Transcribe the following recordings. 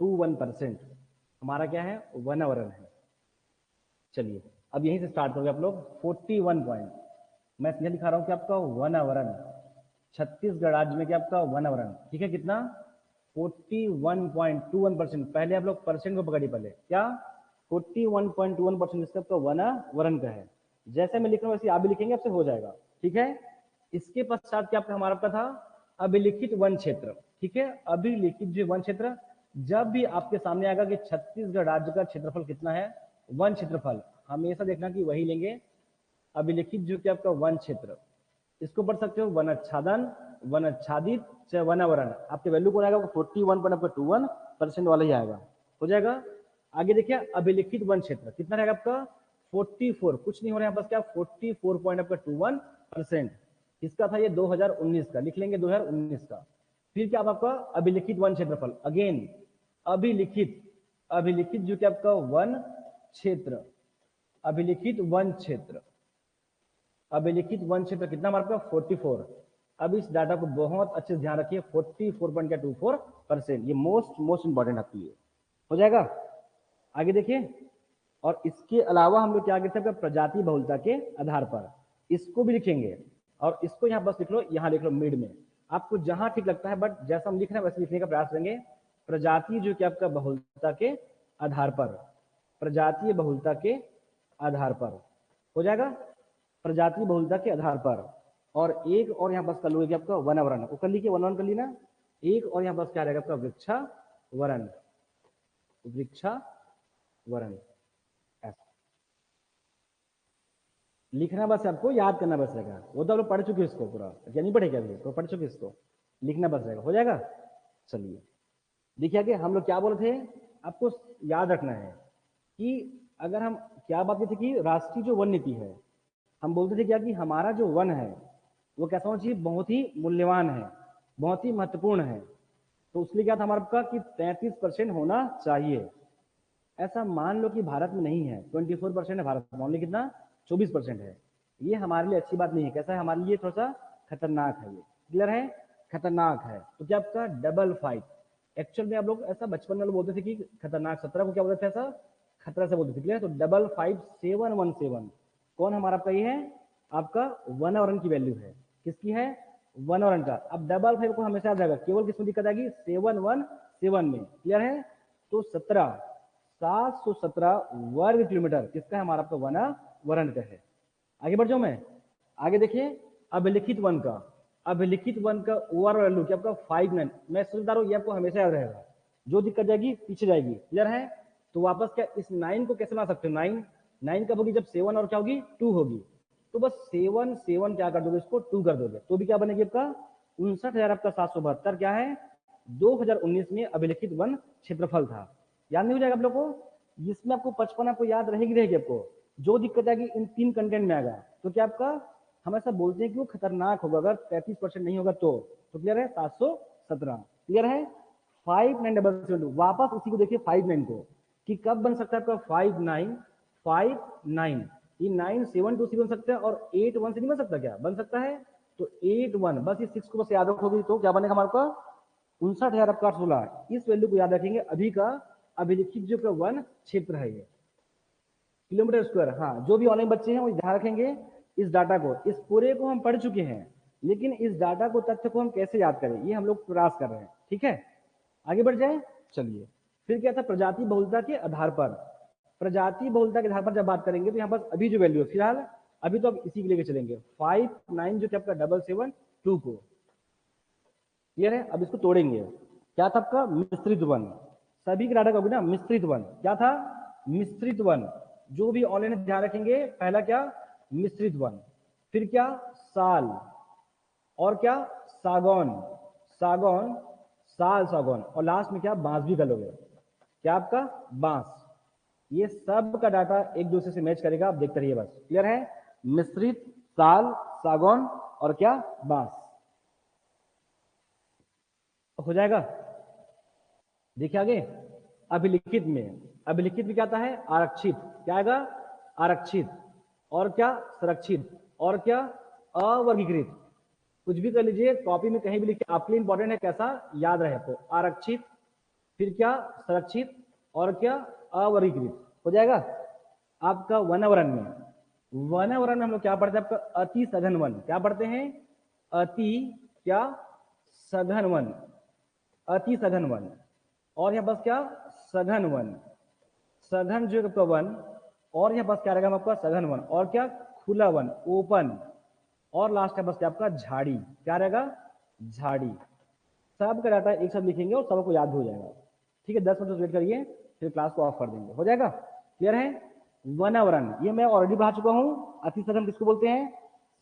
21%। हमारा क्या है, वनावरण है। चलिए अब यहीं से स्टार्ट करोगे आप लोग। 41 पॉइंट मैं सीधे दिखा रहा हूँ कि आपका वनावरण छत्तीसगढ़ राज्य में क्या आपका वनावरण, ठीक है, कितना 41.21%। पहले आप लोग परसेंट को पकड़िए, पहले क्या 41.21% इसका आपका वनावरण का है। जैसे मैं लिख रहा हूँ वैसे आप भी लिखेंगे, आपसे हो जाएगा, ठीक है। इसके पश्चात क्या आपका हमारा आपका था अभिलिखित वन क्षेत्र, ठीक है। अभिलिखित जो वन क्षेत्र, जब भी आपके सामने आएगा कि छत्तीसगढ़ राज्य का क्षेत्रफल कितना है, वन क्षेत्रफल, हमेशा देखना कि वही लेंगे अभिलिखित जो कि आपका वन क्षेत्र। इसको पढ़ सकते हो वन आच्छादन, वन आच्छादित, चाहे वनावरण। आपके वैल्यू कौन आएगा, 41.21% वाला ही आएगा, हो जाएगा। आगे देखिए अभिलिखित वन क्षेत्र कितना रहेगा आपका 44, कुछ नहीं हो रहा है बस क्या 44.21%। किसका था ये 2019 का, लिख लेंगे 2019 का। फिर क्या आपका अभिलिखित वन क्षेत्रफल, अगेन अभिलिखित, अभिलिखित जो कि आपका वन क्षेत्र, अभिलिखित वन क्षेत्र, अभिलिखित वन क्षेत्र कितना हमारे पास 44। अब इस डाटा को बहुत अच्छे से ध्यान रखिए, 44.24%, ये मोस्ट इंपॉर्टेंट आपके लिए हो जाएगा। आगे देखिए, और इसके अलावा हम लोग क्या करते हैं प्रजाति बहुलता के आधार पर, इसको भी लिखेंगे। और इसको यहाँ बस लिख लो, यहाँ लिख लो मिड में, आपको जहां ठीक लगता है, बट जैसा हम लिख रहे हैं वैसे लिखने का प्रयास करेंगे। प्रजाति जो कि आपका बहुलता के आधार पर, प्रजातीय बहुलता के आधार पर हो जाएगा, प्रजातीय बहुलता के आधार पर। और एक और यहाँ बस कर लो कि आपका वनावरण, वो कर लीजिए, वनावरण कर ली ना। एक और यहाँ बस क्या रहेगा आपका वृक्षावरण, वृक्षावरण ऐसा लिखना, बस आपको याद करना बस रहेगा। वो तो आप लोग पढ़ चुके इसको पूरा, क्या नहीं पढ़ेगा अभी तो पढ़ चुके इसको, लिखना बस रहेगा, हो जाएगा। चलिए देखिए आगे हम लोग क्या बोल रहे थे, आपको याद रखना है कि अगर हम क्या बात करते थे कि राष्ट्रीय जो वन नीति है, हम बोलते थे क्या कि हमारा जो वन है वो कैसा होना चाहिए, बहुत ही मूल्यवान है, बहुत ही महत्वपूर्ण है। तो उसके लिए क्या था हमारे का कि 33% होना चाहिए। ऐसा मान लो कि भारत में नहीं है, 24% है भारत में, ओनली कितना 24% है। ये हमारे लिए अच्छी बात नहीं है, कैसा है हमारे लिए थोड़ा सा खतरनाक है, ये क्लियर है, खतरनाक है। तो क्या आपका डबल फाइट, एक्चुअल में आप लोग ऐसा बचपन में लोग बोलते थे कि खतरनाक 17 को क्या बोलते थे, ऐसा खतरा से बोलते थे, क्लियर। तो डबल 5717 कौन हमारा आपका ये है, आपका वनावरण की वैल्यू है, किसकी है, वनावरण का। अब डबल 5 को हमेशा याद रहेगा, केवल किसमें दिक्कत आएगी 717 में, क्लियर है। तो 717 वर्ग किलोमीटर किसका है, हमारा आपका वनावरण का है। आगे बढ़ जाऊं मैं, आगे देखिए अभिलिखित वन का, अभिलिखित वन का ओवरऑल वैल्यू क्या आपका 59। मैं सोचता हूँ ये आपको हमेशा याद रहेगा, जो दिक्कत जाएगी पीछे जाएगी, क्लियर है। तो वापस क्या इस 9 को कैसे बना सकते हो, 9 कब होगी, जब 7 और क्या होगी 2 होगी। तो बस 7 क्या कर दोगे, इसको 2 कर दोगे, तो भी क्या बनेगी आपका 59,000 आपका 772 क्या है 2019 में अभिलिखित वन क्षेत्रफल था। याद नहीं हो जाएगा आप लोग को, जिसमें आपको 55 आपको याद रहेगी आपको। जो दिक्कत आएगी इन 3 कंटेंट में आएगा। तो क्या आपका हम ऐसा बोलते हैं कि वो खतरनाक होगा अगर 33% नहीं होगा तो क्लियर है 717, क्लियर है। 5977 वापस उसी को देखिए 59 को कि कब बन सकता है आपका 5959, ये 972 से बन सकता है और 81 से नहीं बन सकता, क्या बन सकता है, तो 81 बस इस 6 को बस याद रखोगे तो क्या बनेगा हमारे पास 59,000 आपका 816। इस वैल्यू को याद रखेंगे, अभी का अभिलिखित जो का वन क्षेत्र है ये किलोमीटर स्क्वायर। हाँ, जो भी ऑनलाइन बच्चे हैं वो ध्यान रखेंगे इस डाटा को, इस पूरे को हम पढ़ चुके हैं, लेकिन इस डाटा को तथ्य को हम कैसे याद करें ये हम लोग प्रयास कर रहे हैं, ठीक है। आगे बढ़ जाए, चलिए फिर क्या था प्रजाति बहुलता के आधार पर। प्रजाति बहुलता के आधार पर जब बात करेंगे तो यहाँ पर अभी जो वैल्यू है फिलहाल अभी तो अब इसी के लेके चलेंगे 59 जो आपका 772 को, क्लियर है। अब इसको तोड़ेंगे, क्या था आपका मिश्रित वन, सभी के डाटा का ना मिश्रित वन, क्या था मिश्रित वन। जो भी ऑनलाइन ध्यान रखेंगे, पहला क्या मिश्रित वन, फिर क्या साल, और क्या सागौन, सागौन साल सागौन, और लास्ट में क्या बांस भी कर लोगे, क्या आपका बांस। ये सब का डाटा एक दूसरे से मैच करेगा, आप देखते रहिए बस, क्लियर है। मिश्रित, साल, सागौन और क्या बांस हो जाएगा। देखिए आगे अभिलिखित में, अभिलिखित में क्या आता है आरक्षित, क्या आएगा आरक्षित, और क्या संरक्षित, और क्या अवर्गीकृत। कुछ भी कर लीजिए, कॉपी में कहीं भी लिखिए, आपके लिए इंपॉर्टेंट है कैसा याद रहे आपको, आरक्षित, फिर क्या संरक्षित और क्या अवर्गीकृत हो जाएगा। आपका वनावरण में हम लोग क्या पढ़ते हैं, आपका अति सघन वन, क्या पढ़ते हैं, अति क्या सघन वन, अति सघन वन, और यहाँ पास क्या सघन वन, सघन जो आपका वन, और यहाँ पास क्या रहेगा आपका सघन वन, और क्या खुला वन ओपन, और लास्ट है बस क्या आपका झाड़ी, क्या रहेगा झाड़ी। सबका डाटा एक साथ लिखेंगे और सबको याद हो जाएगा। ठीक है, 10 मिनट वेट करिए, फिर क्लास को ऑफ कर देंगे, हो जाएगा। क्लियर है। वनावरण ये मैं ऑलरेडी पढ़ा चुका हूँ। अति सघन किसको बोलते हैं,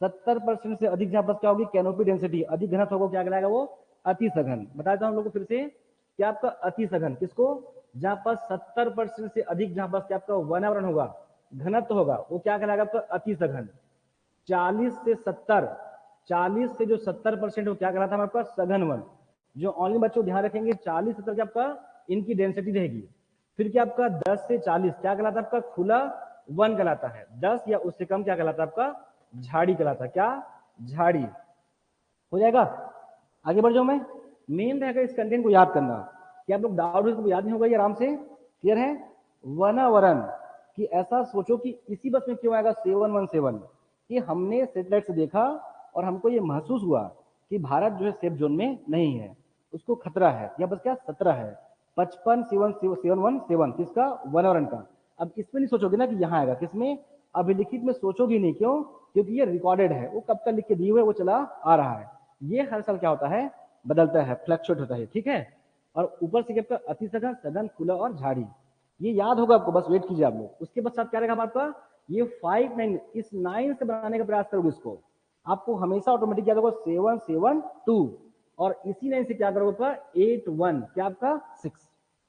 70% से अधिक जहां पर क्या होगी कैनोपी डेंसिटी, अधिक घनत्व होगा, क्या कहलाएगा वो अति सघन। बता देता हूं हम लोग को फिर से, क्या आपका अति सघन किसको, जहां पर 70% से अधिक जहां पर क्या आपका वनावरण होगा, घनत्व होगा, वो क्या कहलाएगा आपका अति सघन। 40 से 70, 40 से जो 70% हो क्या कहलाता है आपका सघन वन। जो ऑनलाइन बच्चों ध्यान रखेंगे 40-70 क्या आपका इनकी डेंसिटी रहेगी। फिर क्या आपका 10 से 40 क्या कहलाता है आपका खुला वन कहलाता है। 10 या उससे कम क्या कहलाता है आपका झाड़ी कहलाता है, क्या झाड़ी। हो जाएगा। आगे बढ़ जाओ, मैं मेन रहेगा इस कंटेंट को याद करना। क्या आप लोग डाउट इसको याद नहीं होगा ये आराम से क्लियर है। वनावरण कि ऐसा सोचो कि इसी बस में क्यों आएगा 717 कि हमने सैटेलाइट से देखा और हमको ये महसूस हुआ कि भारत जो है सेफ जोन में नहीं है, उसको खतरा है। या बस क्या 17 है 55-717 किसका वनावरण का। अब इसमें नहीं सोचोगे ना कि यहाँ आएगा, किसमें अभिलिखित में सोचोगे नहीं, क्यों, क्योंकि ये रिकॉर्डेड है, वो कब का लिख के दिए हुए वो चला आ रहा है। ये हर साल क्या होता है बदलता है, फ्लक्चुएट होता है। ठीक है। और ऊपर से क्या अति सघन सघन खुला और झाड़ी, ये याद होगा आपको, बस वेट कीजिए आप लोग। उसके बाद साथ क्या रहेगा आपका ये 5-9, इस 9 से बनाने का प्रयास करोगे इसको, आपको हमेशा ऑटोमेटिक याद होगा 7-7-2, और इसी 9 से क्या करोगे आपका 8-1 क्या आपका 6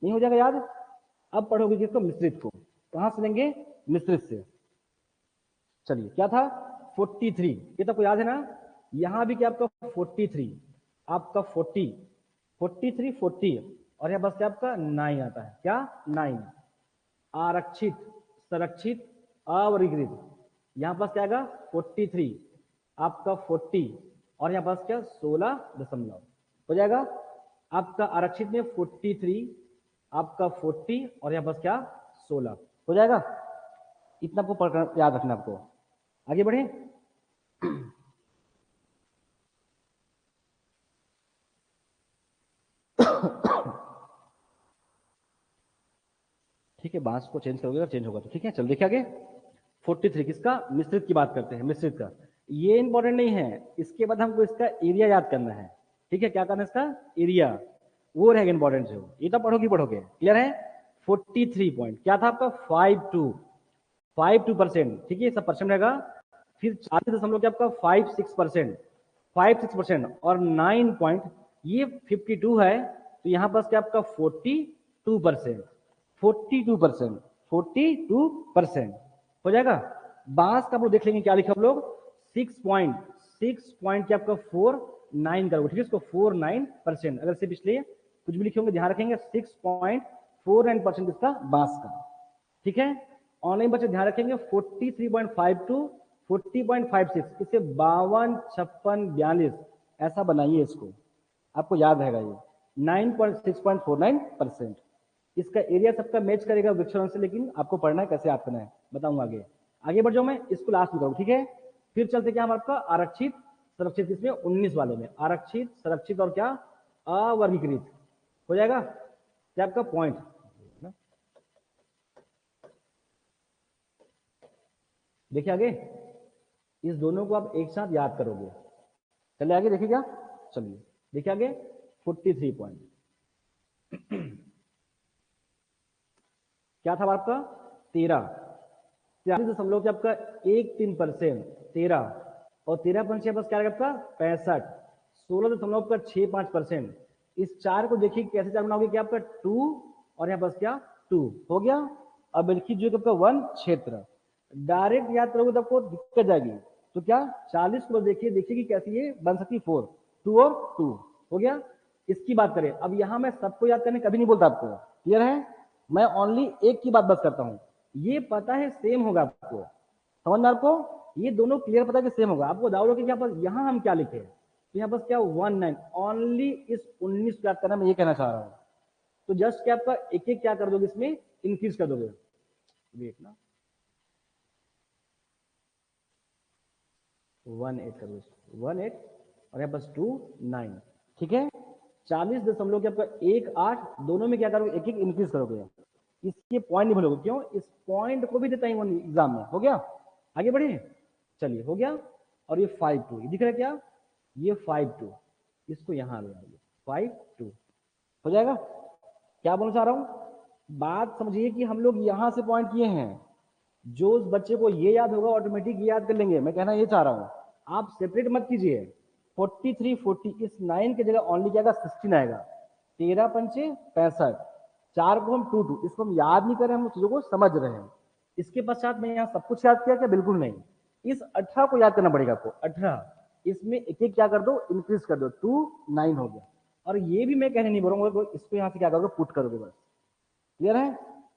नहीं हो जाएगा याद। अब पढ़ोगे किसको मिश्रित को, कहां से लेंगे मिश्रित से। चलिए क्या था 43, ये तो आपको याद है ना। यहां भी क्या आपका 43, आपका 40 और यहां बस क्या आपका 9 आता है, क्या 9। आरक्षित संरक्षित अवर्गीकृत, यहां पास क्या आएगा 43 आपका 40 और यहां पास क्या 16 हो जाएगा। आपका आरक्षित में 43 आपका 40 और यहां पास क्या 16 हो जाएगा। इतना आपको पढ़कर याद रखना। आपको आगे बढ़े। ठीक है, बांस को चेंज करोगे चेंज होगा तो ठीक है। चल देखिए आगे 43 किसका मिश्रित की बात करते हैं, मिश्रित का। ये इंपॉर्टेंट नहीं है, इसके बाद हमको इसका एरिया याद करना है। ठीक है, क्या करना है इसका एरिया, वो रहेगा इंपॉर्टेंट जो ये तो पढ़ोगे क्लियर है। 43 पॉइंट क्या था आपका 52%। ठीक है, सब परसेंट रहेगा। फिर 40 क्या आपका 56% और 9 पॉइंट ये 52 है, तो यहां पास क्या आपका 42% 42% हो जाएगा। बांस का आप लोग देख लेंगे क्या लिखा आप लोग 6 पॉइंट क्या आपका 49 करोगे। ठीक है, इसको 49%। अगर से पिछले कुछ भी लिखे होंगे ध्यान रखेंगे 6.49% इसका बांस का। ठीक है, ऑनलाइन बच्चे ध्यान रखेंगे 43.52 40.56 इसे 52, 56, 42 ऐसा बनाइए इसको, आपको याद रहेगा ये 6.49%। इसका एरिया सबका मैच करेगा वृक्षारोपण से, लेकिन आपको पढ़ना है कैसे याद करना है बताऊंगा आगे। आगे बढ़ जाओ, मैं इसको लास्ट में करूँ। ठीक है, फिर चलते क्या हम आपका आरक्षित संरक्षित इसमें 19 वाले में आरक्षित संरक्षित और क्या अवर्गीकृत हो जाएगा। क्या आपका पॉइंट देखिए आगे, इस दोनों को आप एक साथ याद करोगे। चलिए आगे देखिए क्या, चलिए देखिए आगे 43 पॉइंट क्या था आपका 43.13 आपका 13%, 13 और 13% बस क्या आपका 65, 16.65%। इस 4 को देखिए कैसे 4 बनाओगे, क्या आपका 2 और यहाँ बस क्या 2 हो गया। अब लिखिए जो आपका 1 क्षेत्र, डायरेक्ट याद करोगे तो आपको दिक्कत जाएगी। तो क्या 40 को देखिए कि कैसी ये बन सकती 4, 2 और 2 हो गया। इसकी बात करें, अब यहां मैं सबको याद करने कभी नहीं बोलता आपको, क्लियर है। मैं ओनली एक की बात बस करता हूं, ये पता है सेम होगा आपको, समझ में आपको, ये दोनों क्लियर पता है कि सेम होगा। आपको डाउट हो कि यहाँ हम क्या लिखे, तो यहाँ पर क्या 19 ओनली इस 19 को याद करना, मैं ये कहना चाह रहा हूं। तो जस्ट क्या आपका एक एक क्या कर दोगे इसमें इंक्रीज कर दोगे। वेट ना 1 8 कर दो 1 8 और यहाँ बस 2 9 ठीक है। 40 दशमलव के आपका 1 8 दोनों में क्या करोगे एक एक इंक्रीज करोगे। इसके पॉइंट नहीं भूलोगे क्यों इस पॉइंट को भी देता है एग्जाम में। हो गया आगे बढ़े चलिए हो गया। और ये 5 2 दिख रहा है क्या ये 5 2 इसको यहाँ ले आइए 5 2 हो जाएगा। क्या बोलना चाह रहा हूं बात समझिए कि हम लोग यहां से पॉइंट किए हैं जो उस बच्चे को ये याद होगा ऑटोमेटिक याद कर लेंगे। मैं कहना ये चाह रहा हूं आप सेपरेट मत कीजिए 43 40 इस 9 की जगह ओनली क्या आएगा 16 आएगा 13 पंचे 65 4 को हम 2 2 इसको हम याद नहीं कर रहे हैं हम चीजों को समझ रहे हैं। इसके पश्चात मैं यहाँ सब कुछ याद किया क्या बिल्कुल नहीं। इस 18 को याद करना पड़ेगा आपको 18 इसमें एक एक क्या कर दो इंक्रीज कर दो 2 9 हो गया। और ये भी मैं कहने नहीं बोलूंगा इसको यहाँ से क्या करोगे पुट करोगे बस क्लियर है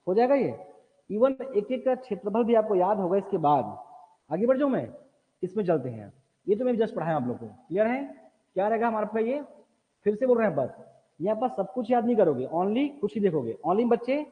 हो जाएगा ये। इवन एक एक का क्षेत्रफल भी आपको याद होगा। इसके बाद आगे बढ़ जाऊं मैं इसमें चलते हैं। ये तो मैं जस्ट पढ़ाया आप लोग को क्लियर है क्या रहेगा हमारे पास ये फिर से बोल रहे हैं बस यहाँ पर सब कुछ याद नहीं करोगे ओनली कुछ ही देखोगे। ओनली बच्चे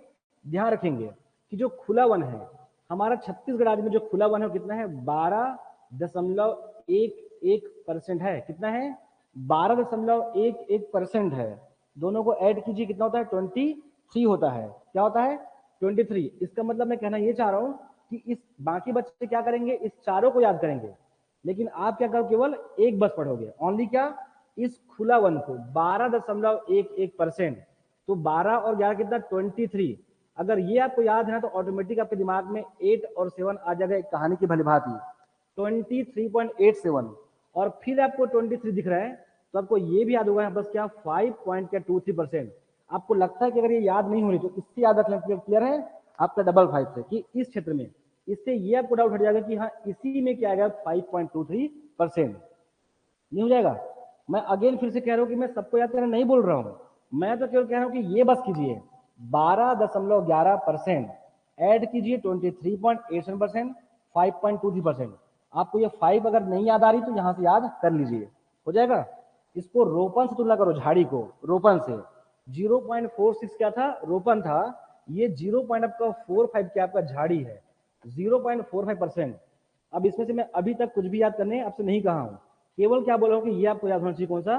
ध्यान रखेंगे कि जो खुला वन है हमारा छत्तीसगढ़ राज्य में जो खुला वन है कितना है 12.11% है। कितना है 12.11% है। दोनों को ऐड कीजिए कितना होता है 23 होता है। क्या होता है 23। इसका मतलब मैं कहना ये चाह रहा हूं कि इस बाकी बच्चे क्या करेंगे इस चारों को याद करेंगे लेकिन आप क्या करो केवल एक बस पढ़ोगे ओनली क्या इस खुला वन को 12.11%। तो 12 और 11 कितना 23। अगर ये आपको याद है ना तो ऑटोमेटिक आपके दिमाग में 8 और 7 आ जाएगा एक कहानी की भली भांति 23.87। और फिर आपको 23 दिख रहा है तो आपको ये भी याद होगा बस क्या 5.23%। आपको लगता है कि अगर ये याद नहीं होनी तो इससे याद रख लें क्लियर है आपका 55 से कि इस क्षेत्र में इससे ये आपको डाउट हट जाएगा कि हाँ इसी में क्या आएगा 5.23% नहीं हो जाएगा। मैं अगेन फिर से कह रहा हूं कि मैं सबको याद करना नहीं बोल रहा हूं मैं तो केवल कह रहा हूं कि ये बस कीजिए 12.11% ऐड कीजिए 23.87% 5.23%। आपको ये 5 अगर नहीं याद आ रही तो यहां से याद कर लीजिए हो जाएगा। इसको रोपन से तुलना करो झाड़ी को रोपन से 0.46 क्या था रोपन था ये 0.45 क्या आपका झाड़ी है 0.45%। अब इसमें से मैं अभी तक कुछ भी याद करने आपसे नहीं कहा हूं केवल क्या बोला हूं कि ये आपको याद होना चाहिए कौन सा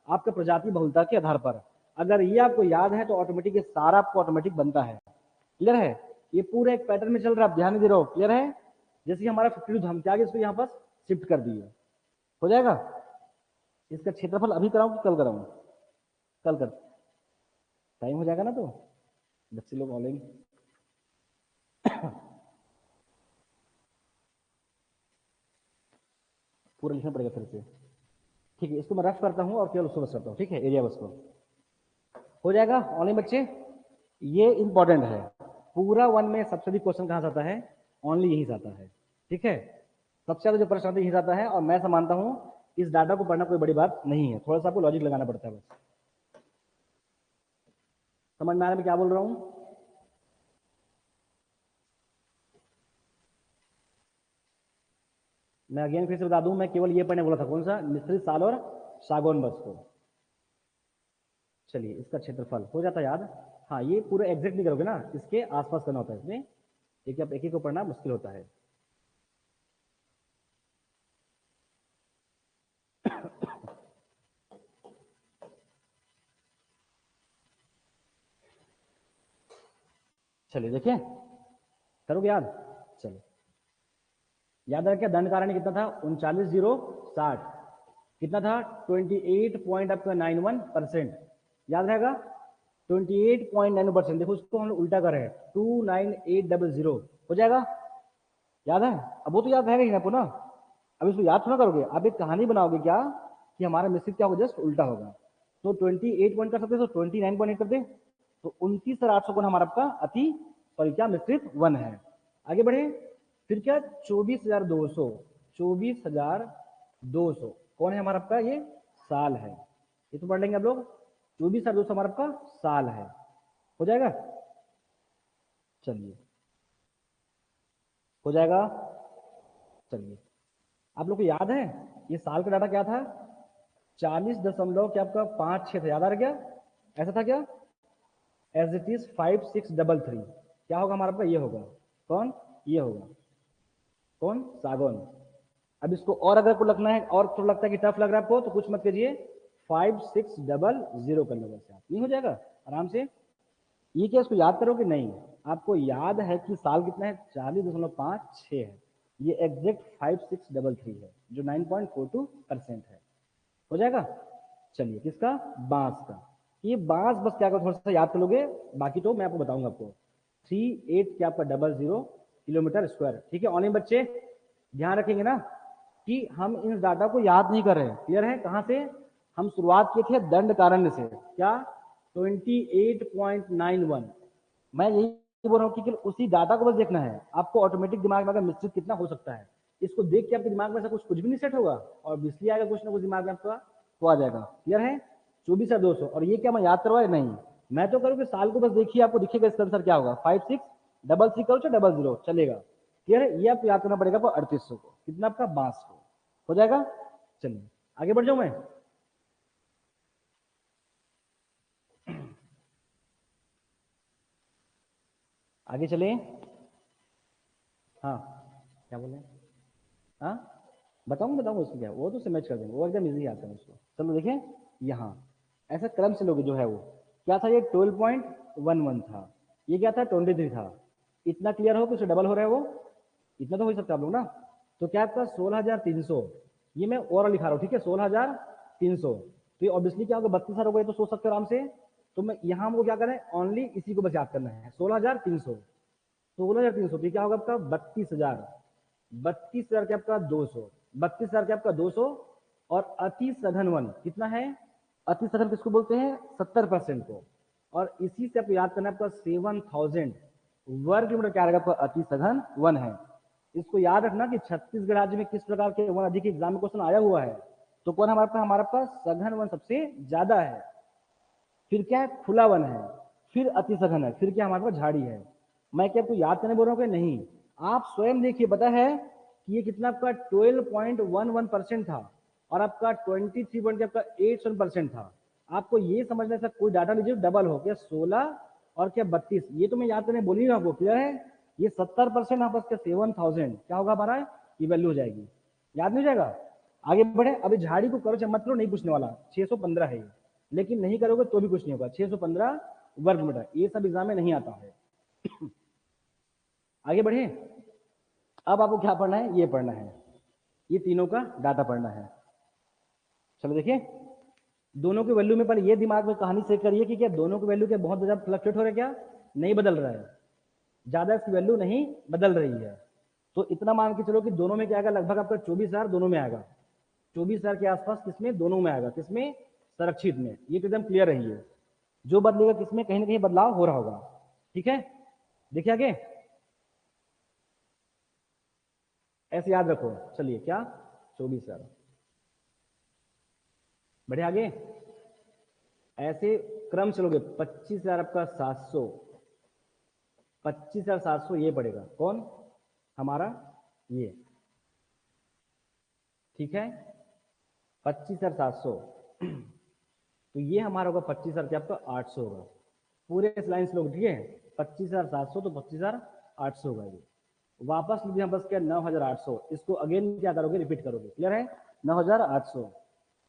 आपका प्रजाति बहुलता के आधार पर। अगर ये आपको याद है तो ऑटोमेटिक ये सारा आपको ऑटोमेटिक बनता है। क्लियर है ये पूरा एक पैटर्न में चल रहा है आप ध्यान नहीं दे रहे हो। क्लियर है जैसे हमारा 52 हम क्या इसको यहाँ पर शिफ्ट कर दिए हो जाएगा। इसका क्षेत्रफल अभी कराऊं कि कल कराऊं कल कर टाइम हो जाएगा ना तो बच्चे लोग ऑनलाइन पूरा लिखना पड़ेगा फिर से ठीक है। इसको मैं रफ करता हूँ और केवल उसको बस करता हूँ ठीक है एरिया बस को हो जाएगा ऑनलाइन बच्चे। ये इंपॉर्टेंट है पूरा वन में सबसे अधिक क्वेश्चन कहाँ से आता है ओनली यहीं से आता है ठीक है। सबसे ज्यादा जो प्रश्न आता है यहीं से आता है और मैं मानता हूँ इस डाटा को पढ़ना कोई बड़ी बात नहीं है थोड़ा सा आपको लॉजिक लगाना पड़ता है बस। समझ में आ रहा है मैं क्या बोल रहा हूँ। मैं अगेन फिर से बता दूं मैं केवल ये पढ़ने बोला था कौन सा मिश्रित साल और सागौन बस को। चलिए इसका क्षेत्रफल हो जाता है याद। हाँ ये पूरा एग्जैक्ट नहीं करोगे ना इसके आसपास करना होता है इसमें एक आप एक ही को पढ़ना मुश्किल होता है। चलिए देखिए करोगे याद चलिए याद रखिए दंड कारण कितना था 39,060 कितना था 28.91% याद रहेगा 28.91%। देखो उसको हम उल्टा कर रहे हैं 29800 हो जाएगा याद है। अब वो तो याद रहेगा ही ना आपको ना अब इसको याद थोड़ा करोगे आप एक कहानी बनाओगे क्या कि हमारा मिश्रित क्या होगा जस्ट उल्टा होगा। तो 28 पॉइंट कर सकते तो 29.8 कर दे तो 29,800 गुना हमारा आपका अति सॉरी क्या मिश्रित वन है। आगे बढ़े फिर क्या 24,200 24,200 कौन है हमारा आपका ये साल है। ये तो पढ़ लेंगे आप लोग 24,200 हमारा आपका साल है हो जाएगा। चलिए हो जाएगा चलिए आप लोग को याद है ये साल का डाटा क्या था 40 दशमलव क्या आपका 56 था याद आ रहा क्या ऐसा था क्या एज इट इज 5633। क्या होगा हमारा आपका? ये होगा कौन? ये होगा कौन? सागौन। अब इसको और अगर को लगना है और थोड़ा लगता है कि टफ लग रहा है आपको तो कुछ मत कीजिए, 5600 कर लो वैसे आप, नहीं हो जाएगा आराम से। ये क्या इसको याद करोगे? नहीं, आपको याद है कि साल कितना है? 40.56 है। ये एग्जैक्ट 5633 है जो 9.42% है। हो जाएगा। चलिए किसका? बांस का। ये बांस बस क्या करो, थोड़ा सा याद कर लोगे, बाकी तो मैं आपको बताऊंगा आपको। 38 क्या आपका 00 किलोमीटर स्क्वायर। ठीक है ऑनलाइन बच्चे ध्यान रखेंगे ना कि हम इन डाटा को याद नहीं कर रहे हैं। क्लियर है? कहां से हम शुरुआत किए थे? दंड कारण्य से। क्या? 28.91। मैं यही बोल रहा हूँ कि केवल उसी डाटा को बस देखना है आपको। ऑटोमेटिक दिमाग में अगर मिश्रित कितना हो सकता है, इसको देख के आपके दिमाग में ऐसा कुछ भी नहीं सेट होगा और इसलिए आएगा कुछ ना कुछ दिमाग में आपका तो आ जाएगा। क्लियर है? 24,200। और ये क्या मैं याद करवाए? नहीं, मैं तो करूँ कि साल को बस देखिए, आपको दिखेगा इसका आंसर क्या होगा। 5633 करो चाहे 00 चलेगा। क्लियर है? ये आपको याद करना पड़ेगा आपको 3800 को। कितना आपका? बांस को। हो जाएगा। चलिए आगे बढ़ जाऊं मैं। आगे चले। हाँ क्या बोले? हाँ बताऊंगा उसको क्या, वो तो समझ कर देंगे, वो एकदम इजी आता है उसको। चलो देखें यहाँ ऐसा क्रम से लोगे जो है वो क्या था? ये 12.11 था, ये क्या था? 23 था। इतना क्लियर हो कि उससे डबल हो रहा है वो, इतना तो हो ही सकता है आप लोग ना। तो क्या था? 16,300। ये मैं और लिखा रहा हूँ, ठीक है? 16,300। तो ये ऑब्वियसली क्या होगा? 32,000 हो गए तो सोच सकते हो आराम से। तो मैं यहाँ हमको क्या करें? ओनली इसी को बस याद करना है, 16,300। 16,300 तो क्या होगा आपका? 32,000। 32,000 के आपका 200। 32,000 के आपका 200। और अति सघन वन कितना है? अति सघन किसको बोलते हैं? 70% को। और इसी से आपको याद करना है आपका 7,000 वर्ग किलोमीटर क्या रहेगा आपका? अति सघन वन है। इसको याद रखना कि छत्तीसगढ़ राज्य में किस प्रकार के वन अधिक एग्जाम में क्वेश्चन आया हुआ है। तो कौन हमारे पास? हमारे पास सघन वन सबसे ज्यादा है, फिर क्या है? खुला वन है, फिर अति सघन है, फिर क्या हमारे पास? झाड़ी है। मैं क्या आपको याद करने बोल रहा हूँ कि नहीं? आप स्वयं देखिए, पता है कि ये कितना आपका 12.11% था और आपका 23.87% था। आपको ये समझना था, कोई डाटा लीजिए डबल हो क्या 16 और क्या 32, ये तो मैं याद करने बोली ना आपको। क्लियर है? ये 70% आपस का 7,000 क्या होगा हमारा? ये वैल्यू हो जाएगी। याद नहीं हो जाएगा? आगे बढ़े। अभी झाड़ी को करो चाहे मत करो, नहीं पूछने वाला। 615 है ये, लेकिन नहीं करोगे तो भी कुछ नहीं होगा। 615 वर्ग मीटर, ये सब एग्जाम में नहीं आता है। आगे बढ़े। अब आपको क्या पढ़ना है? ये पढ़ना है, ये तीनों का डाटा पढ़ना है। चलो देखिए, दोनों की वैल्यू में पहले ये दिमाग में कहानी सेट करिए कि क्या दोनों की वैल्यू क्या बहुत ज्यादा फ्लक्चुएट हो रहा है? क्या नहीं बदल रहा है? ज्यादा इसकी वैल्यू नहीं बदल रही है। तो इतना मान के चलो कि दोनों में क्या आएगा? लगभग आपका 24,000 दोनों में आएगा। 24,000 के आसपास किसमें? दोनों में आएगा। किसमें? संरक्षित में। ये तो एकदम क्लियर रही है। जो बदलेगा किसमें? कहीं ना कहीं बदलाव हो रहा होगा। ठीक है? देखिए आगे, ऐसे याद रखो। चलिए क्या? 24,000। बढ़े आगे। ऐसे क्रम चलोगे, 25,000 आपका 700। 25,700 ये पड़ेगा कौन? हमारा ये। ठीक है? 25,700 तो ये हमारा होगा 25,000 क्या आपका? 800 होगा। पूरे लाइन से लोग, ठीक है? 25,700 तो 25,800 होगा ये। वापस लिख दिया बस क्या? 9,800। इसको अगेन क्या करोगे? रिपीट करोगे। क्लियर है? 9,800।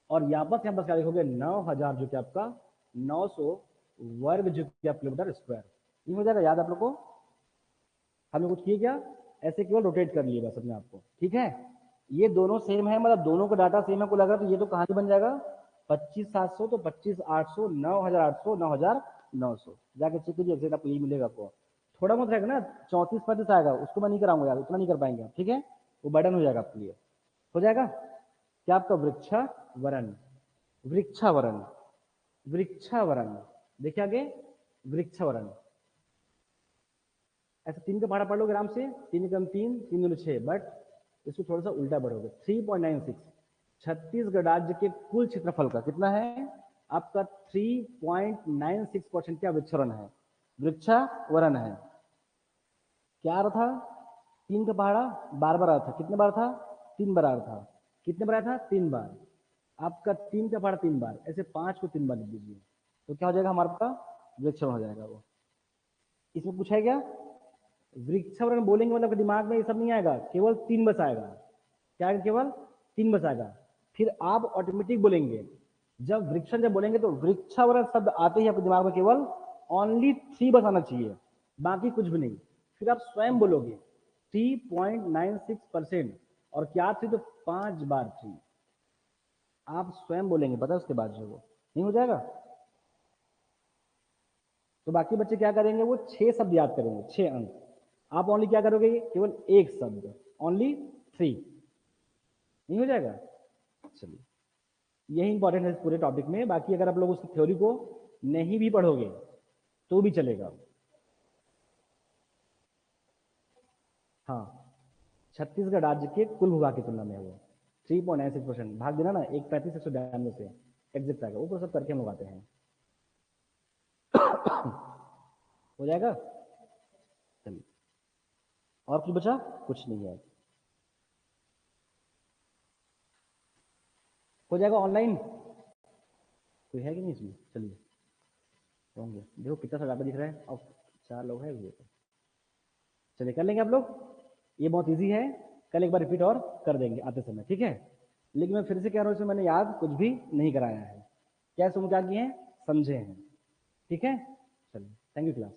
और यहाँ पर क्या बस क्या लिखोगे? 9,000 जो कि आपका 900 वर्ग जो कि आप किलोमीटर स्क्वायर। ये हो जाएगा याद आप लोग को? हमने कुछ किए क्या? ऐसे केवल रोटेट कर लिए बस अपने आप को। ठीक है? ये दोनों सेम है, मतलब दोनों का डाटा सेम है को लगा, तो ये तो कहानी बन जाएगा 25,700 तो 25,800, 9,800, 9,900। जाके चेक कीजिए, एग्जैक्ट आपको यही मिलेगा आपको। थोड़ा बहुत रहेगा ना, 34-35 आएगा, उसको मैं नहीं कराऊंगा यार, उतना नहीं कर पाएंगे आप। ठीक है? वो बर्डन हो जाएगा आपके लिए। हो जाएगा क्या आपका? वृक्षावरण। वृक्षावरण। वृक्षावरण। देखिए आगे, वृक्षावरण। ऐसे 3 का पहाड़ा पढ़ लोगे आराम से। 3 कम 3, 3 दूनी 6, बट इसको थोड़ा सा उल्टा पढ़ोगे। 3.96 छत्तीसगढ़ राज्य के कुल क्षेत्रफल का कितना है? आपका 3.96% क्या वृक्षावरण है? वृक्षावरण है। क्या आ रहा था? 3 का पहाड़ा बार बार आ रहा था। कितने बार था? 3 बार आ रहा था। कितने बार आया था? 3 बार। आपका 3 का पहाड़ा 3 बार, ऐसे 5 को 3 बार लिख दीजिए तो क्या हो जाएगा हमारे पास? वृक्षावरण हो जाएगा वो। इसमें पूछा है क्या, वृक्षावरण बोलेंगे मतलब दिमाग में ये सब नहीं आएगा, केवल 3 बस आएगा। क्या आएगा, केवल 3 बस आएगा। फिर आप ऑटोमेटिक बोलेंगे, जब वृक्षण जब बोलेंगे तो वृक्षावरण शब्द आते ही आपके दिमाग में केवल ओनली 3 बस आना चाहिए, बाकी कुछ भी नहीं। फिर आप स्वयं बोलोगे 3.96%, और क्या थी तो 5 बार थी, आप स्वयं बोलेंगे, पता है उसके बाद जो वो नहीं हो जाएगा। तो बाकी बच्चे क्या करेंगे, वो 6 शब्द याद करेंगे, 6 अंक। आप ओनली क्या करोगे, केवल एक शब्द, ओनली 3, नहीं हो जाएगा। चलिए, यही इंपॉर्टेंट है इस पूरे टॉपिक में। बाकी अगर आप लोग उसकी थ्योरी को नहीं भी पढ़ोगे तो भी चलेगा। हाँ, छत्तीसगढ़ राज्य के कुल भूभाग की तुलना में है वो 3.96%। भाग देना ना, 135 से एग्जैक्ट आएगा, वो सब करके हम लोग आते हैं। हो जाएगा। चलिए, और कुछ बचा, कुछ नहीं है। हो जाएगा ऑनलाइन, कोई है कि नहीं इसमें। चलिए होंगे, देखो कितना सा डाटा दिख रहा है, अब 4 लोग हैं। चलिए कर लेंगे आप लोग, ये बहुत इजी है। कल एक बार रिपीट और कर देंगे आते समय, ठीक है। लेकिन मैं फिर से कह रहा हूँ, इसमें मैंने याद कुछ भी नहीं कराया है। क्या समझ आ गए हैं, समझे हैं, ठीक है। चलिए, थैंक यू क्लास।